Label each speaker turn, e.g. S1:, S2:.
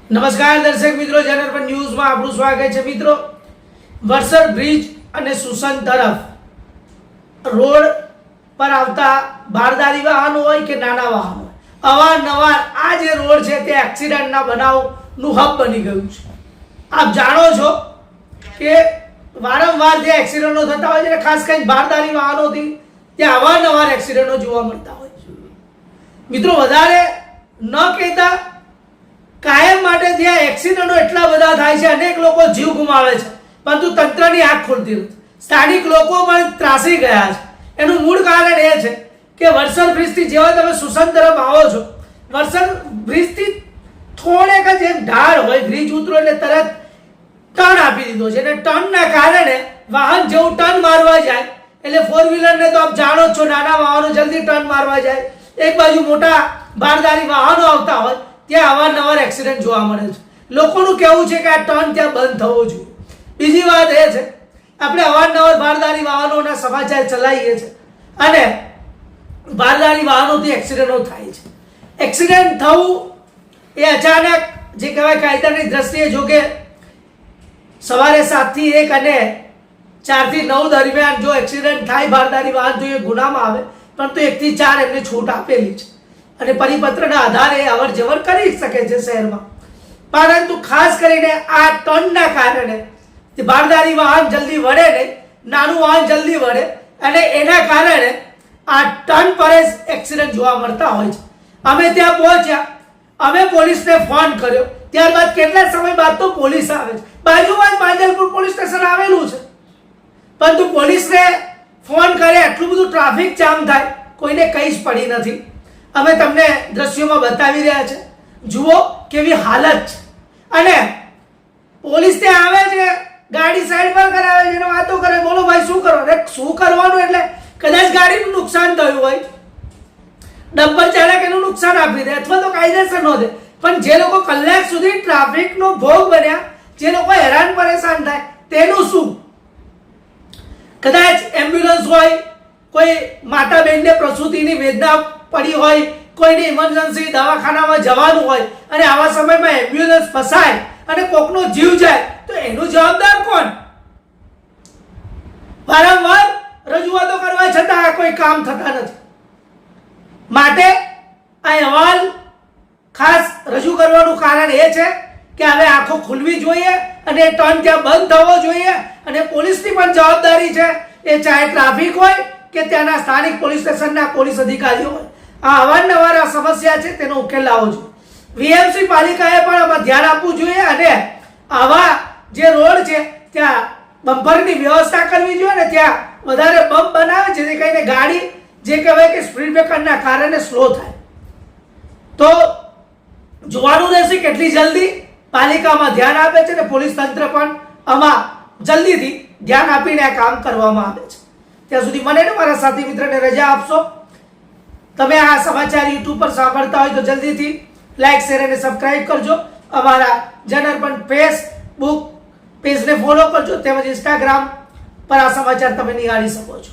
S1: નમસ્કાર દર્શક મિત્રો, ચેનલ પર ન્યૂઝમાં આપનું સ્વાગત છે. મિત્રો, વરસદ બ્રિજ અને સુસન તરફ રોડ પર આવતા બારદારી વાહનો હોય કે નાના વાહનો, અવારનવાર આ જે રોડ છે તે એક્સિડન્ટના બનાવનું હબ બની ગયું છે. આપ જાણો છો કે વારંવાર જે એક્સિડન્ટો થતા હોય છે, ખાસ કરીને બારદારી વાહનોથી ત્યાં અવારનવાર એક્સિડન્ટો જોવા મળતા હોય છે. મિત્રો, વધારે ન કહેતા કાયમ માટે ત્યાં એક્સિડન્ટો એટલા બધા થાય છે, અનેક લોકો જીવ ગુમાવે છે, પરંતુ તંત્રની આંખ ખુલતી નથી. સ્થાનિક લોકો પણ ત્રાસી ગયા છે. એનું મૂળ કારણ એ છે કે વરસદ બ્રિજથી જેવા તમે સુસન તરફ આવો છો, વરસદ બ્રિજથી થોડેક જ એક ઢાળ હોય, બ્રિજ ઉતરો એટલે તરત ટર્ન આપી દીધો છે, અને ટર્નના કારણે વાહન જેવું ટર્ન મારવા જાય એટલે ફોર વ્હીલરને તો આપ જાણો જ છો, નાના વાહનો જલ્દી ટર્ન મારવા જાય, એક બાજુ મોટા બારદારી વાહનો આવતા હોય ત્યાં અવારનવાર એક્સિડન્ટ જોવા મળે છે. લોકોનું કહેવું છે કે આ ટર્ન ત્યાં બંધ થવો જોઈએ. બીજી વાત એ છે, આપણે અવારનવાર બારદારી વાહનોના સમાચાર ચલાવીએ છીએ અને બારદારી વાહનોથી એક્સિડન્ટો થાય છે. એક્સિડન્ટ થવું એ અચાનક જે કહેવાય કાયદાની દ્રષ્ટિએ, જો કે સવારે 7 થી 1 અને 4 થી 9 દરમિયાન જો એક્સિડન્ટ થાય બારદારી વાહન તો એ ગુનામાં આવે, પરંતુ 1 થી 4 એમને છૂટ આપેલી છે અને પરિપત્રના આધારે અવર જવર કરી શકે છે શહેરમાં. પરંતુ ખાસ કરીને આ ટર્નના કારણે બારદારી વાહન જલ્દી વળે નહીં, નાનું વાહન જલ્દી વળે અને એના કારણે આ ટર્ન પર જ એક્સિડન્ટ જોવા મળતા હોય છે. અમે ત્યાં પહોંચ્યા, અમે પોલીસને ફોન કર્યો, ત્યારબાદ કેટલા સમય બાદ તો પોલીસ આવે છે. બાજુમાં જ માંજલપુર પોલીસ સ્ટેશન આવેલું છે, પરંતુ પોલીસને ફોન કરે એટલું બધું ટ્રાફિક જામ થાય, કોઈને કંઈ જ પડી નથી. અમે તમને દ્રશ્યોમાં બતાવી રહ્યા છે. જુઓ કેવી હાલત છે. અને પોલીસ ત્યાં આવે છે, ગાડી સાઈડ પર કરાવે છે અને વાતો કરે, બોલો ભાઈ શું કરો? અરે શું કરવાનું? એટલે કદાચ ગાડીનું નુકસાન થયું હોય, ડમ્પર ચાલક એનું નુકસાન આપી દે અથવા તો કાયદેસર ન દે, પણ જે લોકો કલાક સુધી ટ્રાફિકનો ભોગ બન્યા, જે લોકો હેરાન પરેશાન થાય, તેનું શું? કદાચ એમ્બ્યુલન્સ હોય, કોઈ માતા બહેનને પ્રસૂતિની વેદના પડી હોય, કોઈને ઇમરજન્સી દવાખાનામાં જવાનું હોય અને આવા સમયમાં એમ્બ્યુલન્સ ફસાય અને કોકનો જીવ જાય તો એનું જવાબદાર કોણ? વારંવાર રજૂઆતો કરવા છતાં કોઈ કામ થતા નથી. માટે આ અહેવાલ ખાસ રજૂ કરવાનું કારણ એ છે કે હવે આંખો ખુલવી જોઈએ અને ટર્ન ત્યાં બંધ થવો જોઈએ અને પોલીસની પણ જવાબદારી છે, એ ચાહે ટ્રાફિક હોય કે ત્યાંના સ્થાનિક પોલીસ સ્ટેશનના પોલીસ અધિકારીઓ હોય. આ અવારનવાર આ સમસ્યા છે, તેનો ઉકેલ લાવવો જોઈએ. વીએમસી પાલિકાએ પણ આમાં ધ્યાન આપવું જોઈએ અને આવા જે રોડ છે ત્યાં બમ્પરની વ્યવસ્થા કરવી જોઈએ અને ત્યાં વધારે બમ્પ બનાવે જેથી કરીને ગાડી જે કહેવાય કે સ્પીડ બ્રેકરના કારણે સ્લો થાય. તો જોવાનું રહેશે કેટલી જલ્દી પાલિકામાં ધ્યાન આપે છે અને પોલીસ તંત્ર પણ આમાં જલ્દીથી ધ્યાન આપીને આ કામ કરવામાં આવે છે. ત્યાં સુધી મને ને મારા સાથી મિત્રને રજા આપશો. તમે આ સમાચાર યુટ્યુબ પર સાંભળતા હોય તો જલ્દીથી લાઈક, શેર અને સબસ્ક્રાઇબ કરજો. અમારા જનઅર્પણ ફેસબુક પેજને ફોલો કરજો, તેમજ ઇન્સ્ટાગ્રામ પર આ સમાચાર તમે નિહાળી શકો છો.